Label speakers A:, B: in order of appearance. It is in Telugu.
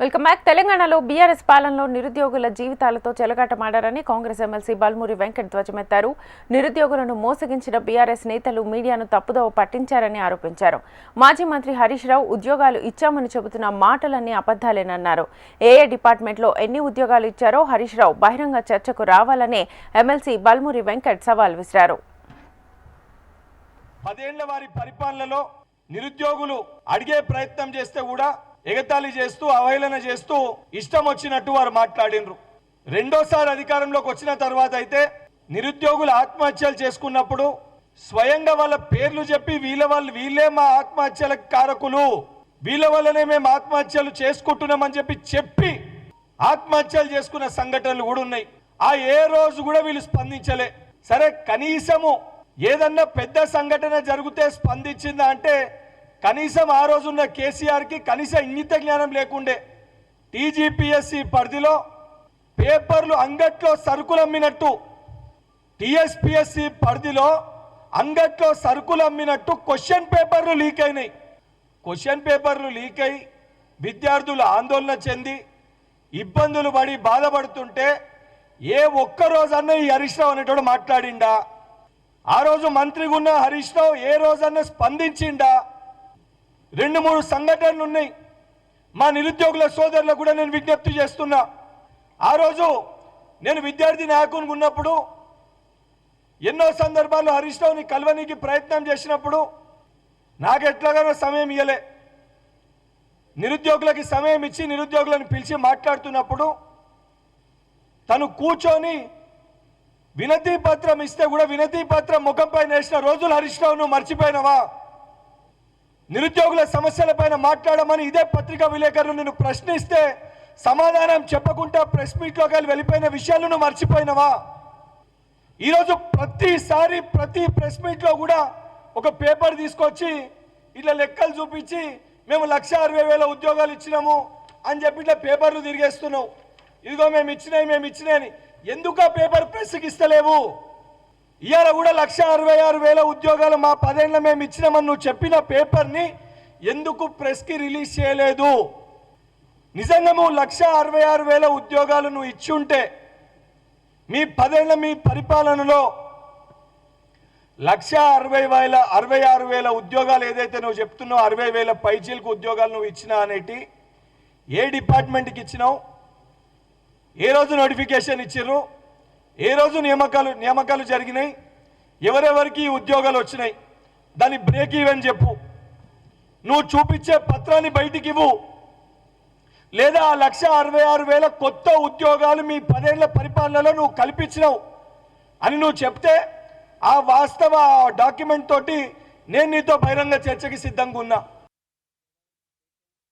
A: Welcome back. తెలంగాణలో బీఆర్ఎస్ పాలనలో నిరుద్యోగుల జీవితాలతో చెలగాటమాడారని కాంగ్రెస్ ఎమ్మెల్సీ బల్మూరి వెంకట్ ధ్వజమెత్తారు. నిరుద్యోగులను మోసగించిన బీఆర్ఎస్ నేతలు మీడియాను తప్పుదోవ పట్టించారని ఆరోపించారు. మాజీ మంత్రి హరీష్ రావు ఉద్యోగాలు ఇచ్చామని చెబుతున్న మాటలన్నీ అబద్ధాలేనన్నారు. ఏ డిపార్ట్మెంట్లో ఎన్ని ఉద్యోగాలు ఇచ్చారో హరీష్ రావు బహిరంగ చర్చకు రావాలని ఎమ్మెల్సీ బల్మూరి వెంకట్ సవాల్ విసిరారు.
B: 10 ఏళ్ల వారి పరిపాలనలో నిరుద్యోగులు అడిగే ప్రయత్నం చేస్తే కూడా ఎగతాళి చేస్తూ అవహేళన చేస్తూ ఇష్టం వచ్చినట్టు వారు మాట్లాడినరు. రెండోసారి అధికారంలోకి వచ్చిన తర్వాత అయితే నిరుద్యోగులు ఆత్మహత్యలు చేసుకున్నప్పుడు స్వయంగా వాళ్ళ పేర్లు చెప్పి వీళ్ళే మా ఆత్మహత్యలకు కారకులు, వీళ్ళ వల్లనే మేము ఆత్మహత్యలు చేసుకుంటున్నామని చెప్పి ఆత్మహత్యలు చేసుకున్న సంఘటనలు కూడా ఉన్నాయి. ఆ ఏ రోజు కూడా వీళ్ళు స్పందించలే. సరే, కనీసము ఏదన్నా పెద్ద సంఘటన జరిగితే స్పందించిందా అంటే కనీసం ఆ రోజున్న కేసీఆర్కి కనీసం ఇంగిత జ్ఞానం లేకుండే. టీజీపీఎస్సీ పరిధిలో పేపర్లు అంగట్లో సరుకులు అమ్మినట్టు, టీఎస్పీఎస్సీ పరిధిలో అంగట్లో సరుకులు అమ్మినట్టు క్వశ్చన్ పేపర్లు లీక్ అయినాయి. క్వశ్చన్ పేపర్లు లీక్ అయి విద్యార్థులు ఆందోళన చెంది ఇబ్బందులు పడి బాధపడుతుంటే ఏ ఒక్కరోజన్నా ఈ హరీష్ రావు అనేటోడు మాట్లాడిండా? ఆ రోజు మంత్రిగా ఉన్న హరీష్ రావు ఏ రోజన్నా స్పందించిండా? 2-3 సంఘటనలు ఉన్నాయి. మా నిరుద్యోగుల సోదరులకు కూడా నేను విజ్ఞప్తి చేస్తున్నా. ఆ రోజు నేను విద్యార్థి నాయకునిగా ఉన్నప్పుడు ఎన్నో సందర్భాల్లో హరీష్ రావుని కలవనీకి ప్రయత్నం చేసినప్పుడు నాకు ఎట్లాగానో సమయం ఇవ్వలే. నిరుద్యోగులకి సమయం ఇచ్చి నిరుద్యోగులను పిలిచి మాట్లాడుతున్నప్పుడు తను కూర్చొని వినతి పత్రం ఇస్తే కూడా వినతి పత్రం ముఖంపై నేసిన రోజులు హరీష్ రావును మర్చిపోయినవా? నిరుద్యోగుల సమస్యలపైన మాట్లాడమని ఇదే పత్రికా విలేకరులు నేను ప్రశ్నిస్తే సమాధానం చెప్పకుండా ప్రెస్ మీట్లోకి వెళ్ళిపోయిన విషయాలను మర్చిపోయినవా? ఈరోజు ప్రతిసారి ప్రతి ప్రెస్ మీట్లో కూడా ఒక పేపర్ తీసుకొచ్చి ఇట్లా లెక్కలు చూపించి మేము 1,60,000 ఉద్యోగాలు ఇచ్చినాము అని చెప్పి ఇట్లా పేపర్లు తిరిగేస్తున్నావు. ఇదిగో మేము ఇచ్చినాయి. ఎందుకు ఆ పేపర్ ప్రెస్కి ఇస్తలేవు? ఇవాళ కూడా 1,66,000 ఉద్యోగాలు మా 10 ఏళ్ళ మేము ఇచ్చినామని నువ్వు చెప్పిన పేపర్ని ఎందుకు ప్రెస్కి రిలీజ్ చేయలేదు? నిజంగా నువ్వు 1,66,000 ఉద్యోగాలు నువ్వు ఇచ్చి ఉంటే మీ 10 ఏళ్ళ మీ పరిపాలనలో 1,66,000 ఉద్యోగాలు ఏదైతే నువ్వు చెప్తున్నావు 60,000 పైచీలకు ఉద్యోగాలు నువ్వు ఇచ్చినా అనేటి ఏ డిపార్ట్మెంట్కి ఇచ్చినావు? ఏ రోజు నోటిఫికేషన్ ఇచ్చిర్రు? ఏ రోజు నియామకాలు జరిగినాయి? ఎవరెవరికి ఉద్యోగాలు వచ్చినాయి? దాన్ని బ్రేక్ ఈవెన్ చెప్పు. నువ్వు చూపించే పత్రాన్ని బయటికి ఇవ్వు. లేదా 1,66,000 కొత్త ఉద్యోగాలు మీ 10 ఏళ్ల పరిపాలనలో నువ్వు కల్పించినావు అని నువ్వు చెప్తే ఆ వాస్తవ డాక్యుమెంట్ తోటి నేను నీతో బహిరంగ చర్చకి సిద్ధంగా ఉన్నా.